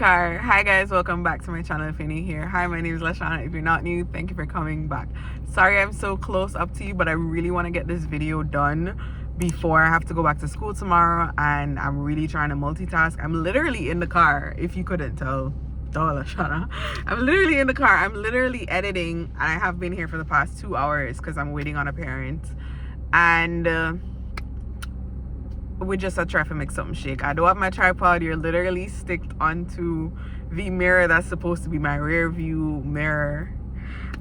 car. Hi guys, welcome back to my channel if you're new here. Hi, my name is Shawna. If you're not new, thank you for coming back. Sorry I'm so close up to you, but I really want to get this video done before I have to go back to school tomorrow, and I'm really trying to multitask. I'm literally in the car, if you couldn't tell. Shawna. I'm literally in the car. I'm literally editing, and I have been here for the past 2 hours because I'm waiting on a parent, and we just try to make something shake. I don't have my tripod. You're literally sticked onto the mirror that's supposed to be my rear view mirror,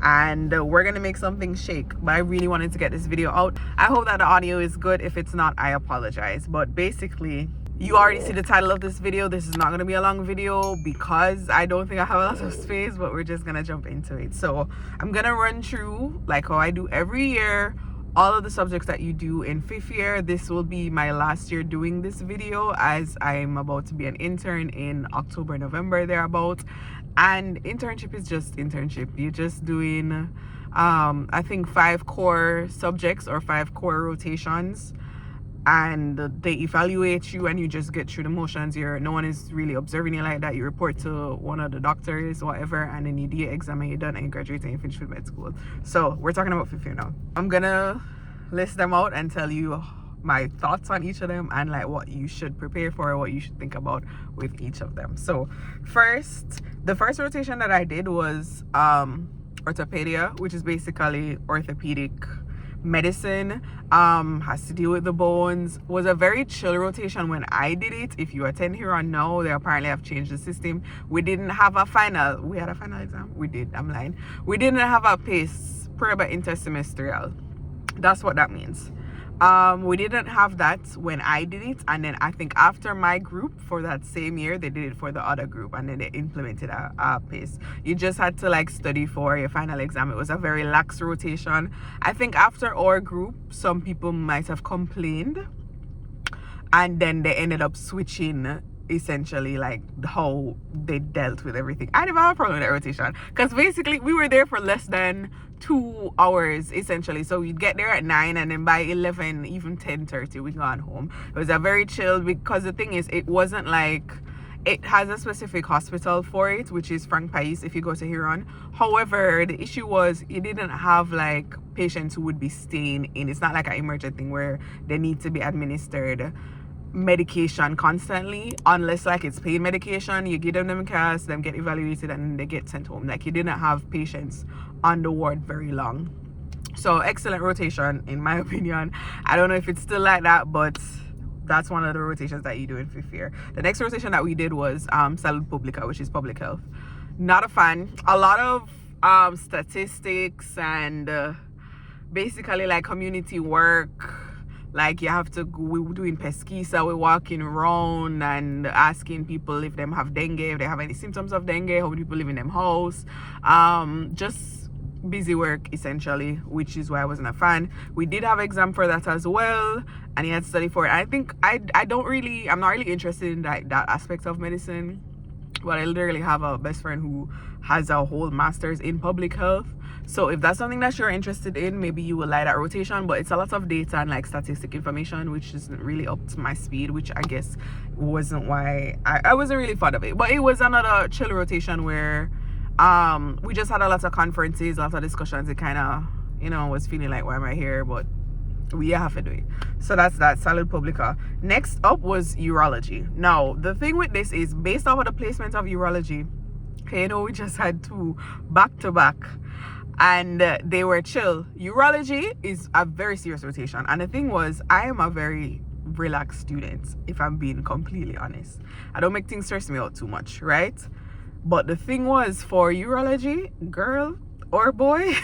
and we're gonna make something shake. But I really wanted to get this video out. I hope that the audio is good. If it's not, I apologize. But basically, you already see the title of this video. This is not going to be a long video because I don't think I have a lot of space, but we're just going to jump into it. So I'm going to run through, like how I do every year, all of the subjects that you do in 5th year. This will be my last year doing this video, as I'm about to be an intern in October, November, thereabout. And internship is just internship. You're just doing, I think 5 core subjects or 5 core rotations. And they evaluate you and you just get through the motions. No one is really observing you like that. You report to one of the doctors, whatever, and then you do your exam and you're done and you graduate and you finish with med school. So we're talking about 5th year now. I'm gonna list them out and tell you my thoughts on each of them and like what you should prepare for, what you should think about with each of them. So the first rotation that I did was orthopedic, which is basically orthopedic medicine. Has to deal with the bones. Was a very chill rotation when I did it. If you attend here on now, they apparently have changed the system. We didn't have a final. We had a final exam. We did. I'm lying. We didn't have a PACE, Proba Intersemestrial. That's what that means. We didn't have that when I did it, and then I think after my group for that same year they did it for the other group, and then they implemented a PACE. You just had to like study for your final exam. It was a very lax rotation. I think after our group some people might have complained, and then they ended up switching essentially like how they dealt with everything. I didn't have a problem with that rotation because basically we were there for less than 2 hours essentially. So we'd get there at 9 and then by 11, even 10:30 we gone home. It was a very chill, because the thing is, it wasn't like it has a specific hospital for it, which is Frank Pais if you go to Huron. However, the issue was it didn't have like patients who would be staying in. It's not like an emergent thing where they need to be administered medication constantly, unless like it's pain medication. You give them cast, them get evaluated, and they get sent home. Like, you didn't have patients on the ward very long. So excellent rotation in my opinion. I don't know if it's still like that, but that's one of the rotations that you do in 5th year. The next rotation that we did was Salud Publica, which is public health. Not a fan. A lot of statistics and basically like community work. Like, you have to go, we're doing pesquisa, we're walking around and asking people if them have dengue, if they have any symptoms of dengue, how many people live in them house. Just busy work essentially, which is why I wasn't a fan. We did have exam for that as well, and you had to study for it. I think I'm not really interested in that aspect of medicine, but I literally have a best friend who has a whole master's in public health. So if that's something that you're interested in, maybe you will like that rotation. But it's a lot of data and like statistic information, which isn't really up to my speed, which I guess wasn't why I wasn't really fond of it. But it was another chill rotation where we just had a lot of conferences, a lot of discussions. It kind of, was feeling like, why am I here? But we have to do it. So that's that. Salud Publica. Next up was urology. Now the thing with this is, based off of the placement of urology, we just had 2 back to back, and they were chill. Urology is a very serious rotation, and the thing was, I am a very relaxed student, if I'm being completely honest. I don't make things stress me out too much, right? But the thing was, for urology, girl or boy,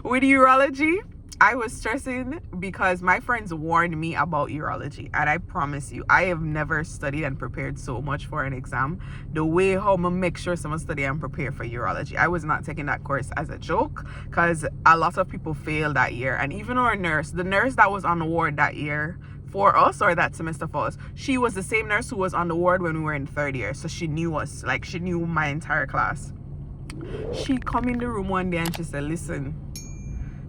with urology, I was stressing because my friends warned me about urology, and I promise you, I have never studied and prepared so much for an exam the way how I make sure someone study and prepare for urology. I was not taking that course as a joke, because a lot of people failed that year. And even our nurse, the nurse that was on the ward that year for us, or that semester for us, she was the same nurse who was on the ward when we were in 3rd year. So she knew us, like she knew my entire class. She come in the room one day and she said, listen,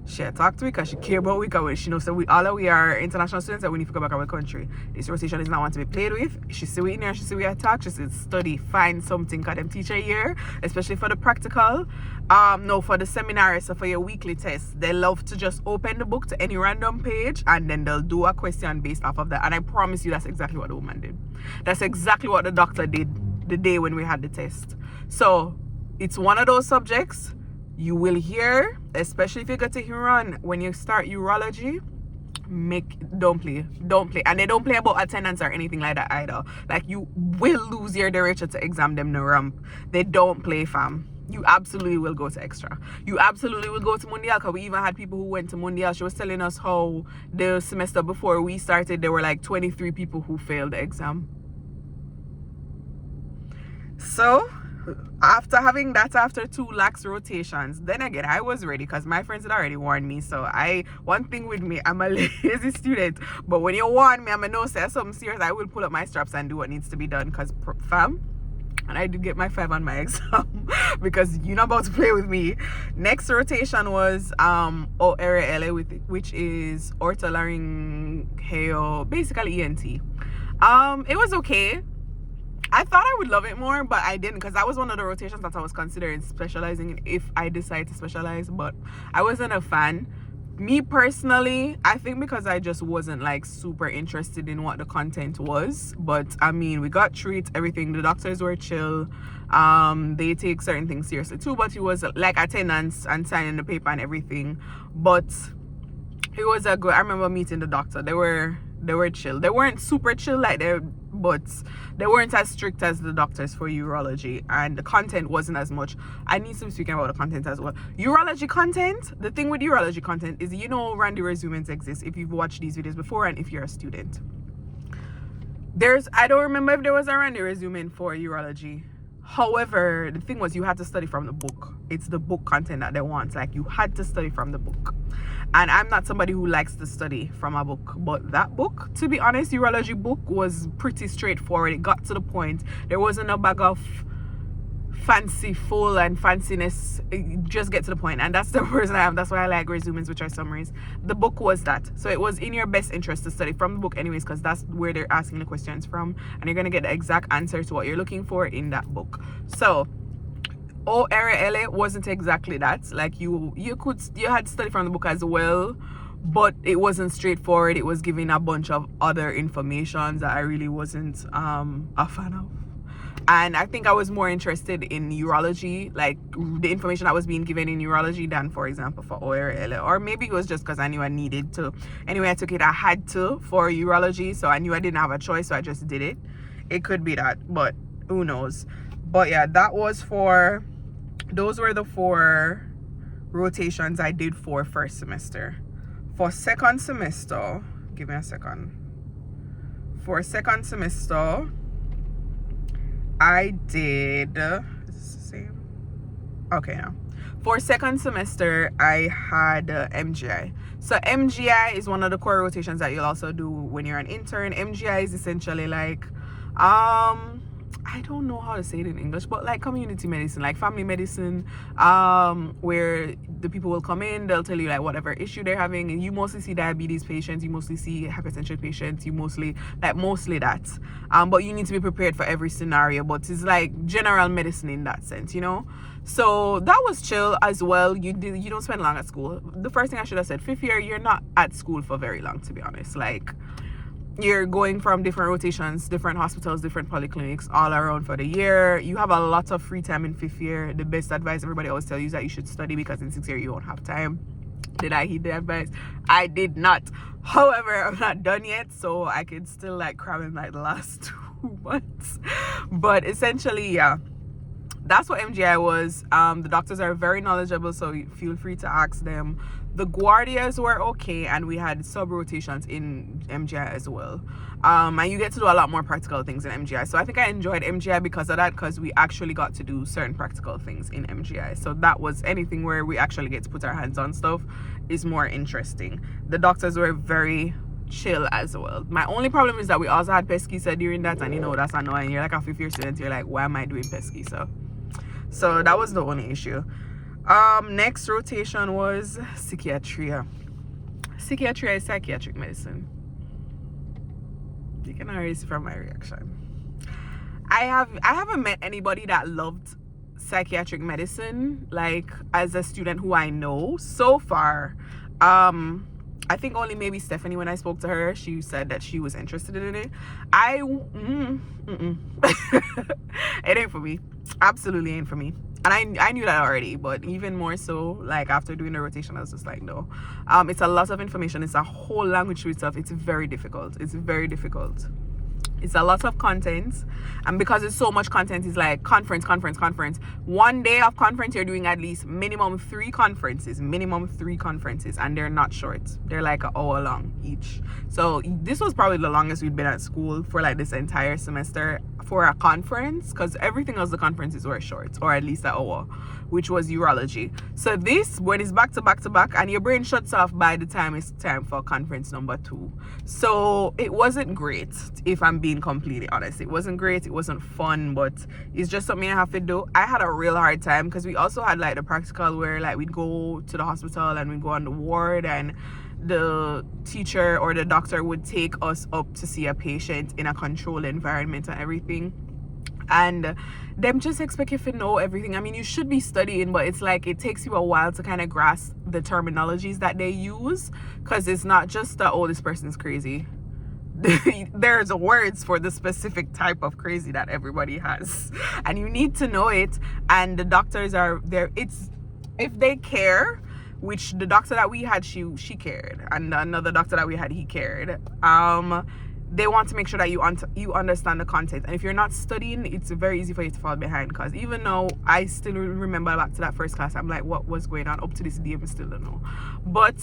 She talked to me because she care about we, because she knows that we are international students and we need to go back our country. This rotation is not one to be played with. She see we in here, she see we attack, she said study, find something, because them teacher here, especially for the practical, no, for the seminar, so for your weekly tests, they love to just open the book to any random page and then they'll do a question based off of that. And I promise you that's exactly what the woman did. That's exactly what the doctor did the day when we had the test. So it's one of those subjects you will hear, especially if you get to Huron, when you start urology, don't play. And they don't play about attendance or anything like that either. Like, you will lose your direction to exam them no ramp. They don't play, fam. You absolutely will go to extra. You absolutely will go to Mundial, because we even had people who went to Mundial. She was telling us how the semester before we started, there were like 23 people who failed the exam. So after having that, after 2 lax rotations, then again I was ready, because my friends had already warned me. So one thing with me, I'm a lazy student, but when you warn me, I'm a no say something serious, I will pull up my straps and do what needs to be done, because fam, and I did get my 5 on my exam because you're not about to play with me. Next rotation was ORLA, which is Otorhinolaryngology, basically ENT. It was okay. I thought I would love it more, but I didn't, because that was one of the rotations that I was considering specializing in if I decide to specialize, but I wasn't a fan. Me personally, I think because I just wasn't like super interested in what the content was. But I mean, we got through it, everything. The doctors were chill. They take certain things seriously too, but it was like attendance and signing the paper and everything. But it was a good, I remember meeting the doctor. They were chill. They weren't super chill but they weren't as strict as the doctors for urology, and the content wasn't as much. I need to be speaking about the content as well. Urology content, the thing with urology content is, Randy resumes exist if you've watched these videos before and if you're a student. I don't remember if there was a Randy resume for urology. However, the thing was, you had to study from the book. It's the book content that they want. Like, you had to study from the book. And I'm not somebody who likes to study from a book. But that book, to be honest, urology book was pretty straightforward. It got to the point. There wasn't a bag of fanciful and fanciness. Just get to the point. And that's the person I am. That's why I like resumes, which are summaries. The book was that. So it was in your best interest to study from the book anyways, because that's where they're asking the questions from. And you're going to get the exact answer to what you're looking for in that book. So ORLA wasn't exactly that. Like, you had to study from the book as well, but it wasn't straightforward. It was giving a bunch of other information that I really wasn't a fan of. And I think I was more interested in urology, like the information that was being given in urology, than, for example, for ORLA. Or maybe it was just because I knew I needed to. Anyway, I took it, I had to for urology, so I knew I didn't have a choice, so I just did it. It could be that, but who knows. But yeah, those were the 4 rotations I did for first semester. For second semester, give me a second. For second semester, I did, is this the same? Okay, now. For second semester, I had MGI. So MGI is one of the core rotations that you'll also do when you're an intern. MGI is essentially like, I don't know how to say it in English, but like community medicine, like family medicine, where the people will come in, they'll tell you like whatever issue they're having, and you mostly see diabetes patients, you mostly see hypertension patients, mostly that. But you need to be prepared for every scenario, but it's like general medicine in that sense, So that was chill as well. You don't spend long at school. The first thing I should have said, 5th year, you're not at school for very long, to be honest. Like, you're going from different rotations, different hospitals, different polyclinics all around for the year. You have a lot of free time in 5th year. The best advice everybody always tells you is that you should study, because in 6th year you won't have time. Did I heed the advice? I did not. However, I'm not done yet, so I could still like cram in like the last 2 months. But essentially, yeah, that's what MGI was. The doctors are very knowledgeable, so feel free to ask them. The guardias were okay, and we had sub-rotations in MGI as well. And you get to do a lot more practical things in MGI. So I think I enjoyed MGI because of that, because we actually got to do certain practical things in MGI. So that was anything where we actually get to put our hands on stuff is more interesting. The doctors were very chill as well. My only problem is that we also had pesquisa during that, and that's annoying. You're like a 5th year student, you're like, why am I doing pesquisa? So that was the only issue. Next rotation was psychiatria. Psychiatria is psychiatric medicine. You can already see from my reaction. I haven't met anybody that loved psychiatric medicine, like, as a student who I know so far. I think only maybe Stephanie, when I spoke to her, she said that she was interested in it. It ain't for me. Absolutely ain't for me. And I knew that already, but even more so, like, after doing the rotation, I was just like, no. It's a lot of information. It's a whole language to itself. It's very difficult. It's a lot of content, and because it's so much content, it's like conference. One day of conference, you're doing at least minimum three conferences, and they're not short. They're like an hour long each. So this was probably the longest we'd been at school for like this entire semester for a conference, because everything else, the conferences were short, or at least an hour, which was urology. So this, when it's back to back, and your brain shuts off by the time it's time for conference number 2. So it wasn't great, if I'm being completely honest. It wasn't great, it wasn't fun, but it's just something I have to do. I had a real hard time, because we also had like the practical where like we'd go to the hospital and we'd go on the ward, and the teacher or the doctor would take us up to see a patient in a controlled environment and everything, and them just expect you to know everything. I mean, you should be studying, but it's like it takes you a while to kind of grasp the terminologies that they use, because it's not just that, oh, this person's crazy. There's words for the specific type of crazy that everybody has, and you need to know it. And the doctors are there. It's, if they care, which the doctor that we had, she cared, and another doctor that we had, he cared. They want to make sure that you understand the content, and if you're not studying, it's very easy for you to fall behind. Because even though I still remember back to that first class, I'm like, what was going on? Up to this day, I still don't know. But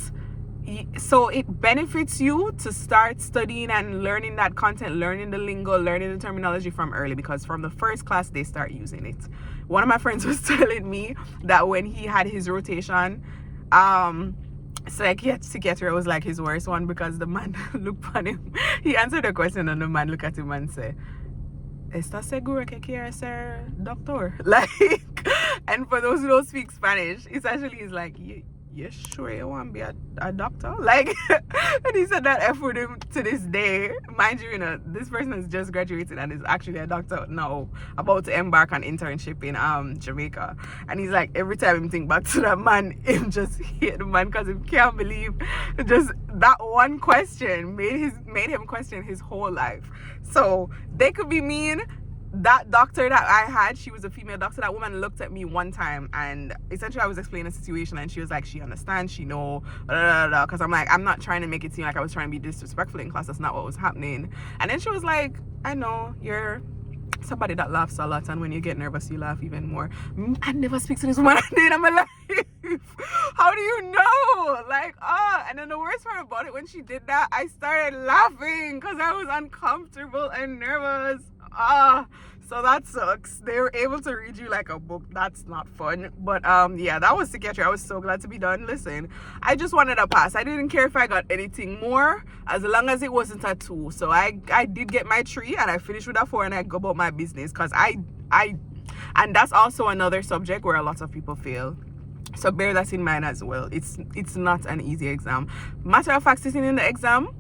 so it benefits you to start studying and learning that content, learning the lingo, learning the terminology from early, because from the first class they start using it. One of my friends was telling me that when he had his rotation, psychiatry was like his worst one, because the man looked at him. He answered the question and the man looked at him and said, "Está seguro que quiere ser doctor?" Like, and for those who don't speak Spanish, essentially he's like, you sure you want to be a doctor? Like, and he said that F with him to this day. Mind you, this person has just graduated and is actually a doctor now, about to embark on internship in Jamaica. And he's like, every time him think back to that man, him just hate the man, because he can't believe just that one question made him question his whole life. So they could be mean. That doctor that I had, she was a female doctor. That woman looked at me one time, and essentially I was explaining the situation, and she was like, she understands, she know, because I'm like, I'm not trying to make it seem like I was trying to be disrespectful in class. That's not what was happening. And then she was like, I know you're somebody that laughs a lot, and when you get nervous you laugh even more. I never speak to this woman in my life. How do you know? Like, and then the worst part about it, when she did that, I started laughing because I was uncomfortable and nervous. So that sucks. They were able to read you like a book. That's not fun. But yeah, that was psychiatry. I was so glad to be done. Listen, I just wanted a pass. I didn't care if I got anything more, as long as it wasn't a 2. So I did get my 3, and I finished with a 4, and I go about my business, because and that's also another subject where a lot of people fail. So bear that in mind as well. It's not an easy exam. Matter of fact, sitting in the exam,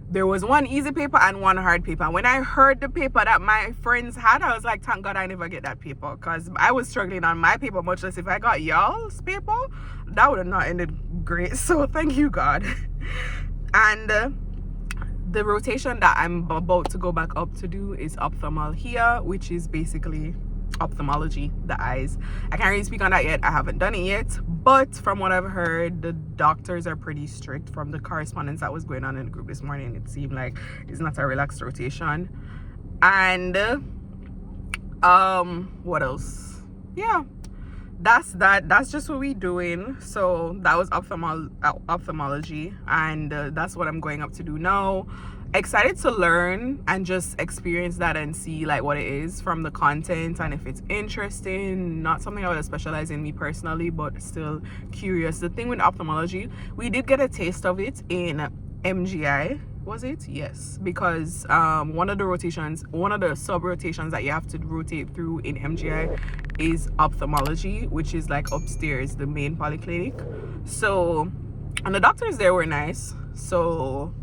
there was one easy paper and one hard paper. When I heard the paper that my friends had, I was like, thank God I never get that paper, because I was struggling on my paper, much less if I got y'all's paper. That would have not ended great. So thank you, God. And the rotation that I'm about to go back up to do is ophthalmology, which is basically ophthalmology, the eyes. I can't really speak on that yet. I haven't done it yet, but from what I've heard, the doctors are pretty strict. From the correspondence that was going on in the group this morning, it seemed like it's not a relaxed rotation. And what else? Yeah, that's just what we're doing. So that was ophthalmology, and that's what I'm going up to do now. Excited to learn and just experience that and see like what it is from the content, and if it's interesting. Not something I would specialize in, me personally, but still curious. The thing with ophthalmology, we did get a taste of it in MGI, Was it? Yes, because one of the sub rotations that you have to rotate through in MGI is ophthalmology, which is like upstairs, the main polyclinic. So, and the doctors there were nice. So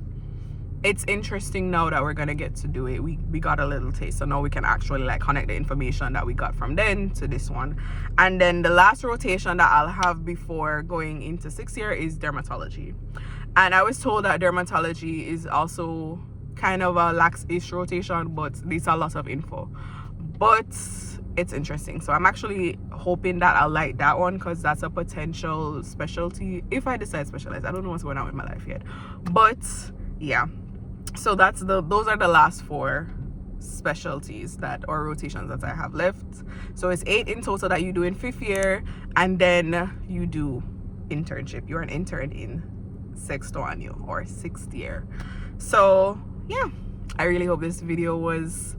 it's interesting now that we're gonna get to do it. We got a little taste, so now we can actually like connect the information that we got from then to this one. And then the last rotation that I'll have before going into 6th year is dermatology. And I was told that dermatology is also kind of a lax-ish rotation, but there's a lot of info. But it's interesting. So I'm actually hoping that I'll like that one, because that's a potential specialty if I decide to specialize. I don't know what's going on with my life yet. But yeah. So those are the last 4 specialties or rotations that I have left. So it's 8 in total that you do in 5th year, and then you do internship. You're an intern in 6th year. So yeah, I really hope this video was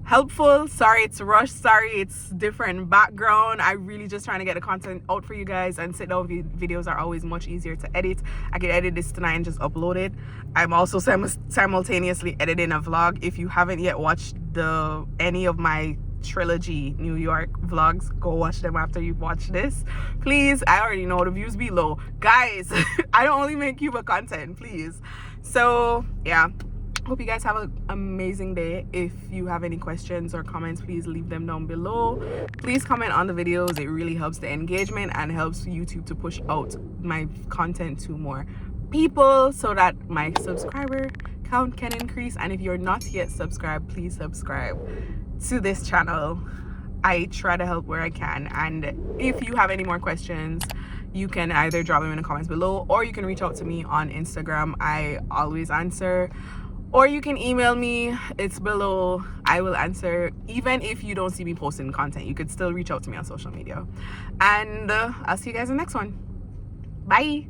helpful. Sorry it's rushed, sorry it's different background. I really just trying to get the content out for you guys, and sit down videos are always much easier to edit. I can edit this tonight and just upload it. I'm also simultaneously editing a vlog. If you haven't yet watched any of my trilogy New York vlogs, go watch them after you've watched this, please. I already know the views be low, guys. I don't only make Cuba content, please. So yeah, hope you guys have an amazing day. If you have any questions or comments, please leave them down below. Please comment on the videos. It really helps the engagement and helps YouTube to push out my content to more people, so that my subscriber count can increase. And if you're not yet subscribed, please subscribe to this channel. I try to help where I can, and if you have any more questions, you can either drop them in the comments below, or you can reach out to me on Instagram. I always answer. Or you can email me, it's below. I will answer. Even if you don't see me posting content, you could still reach out to me on social media. And I'll see you guys in the next one. Bye.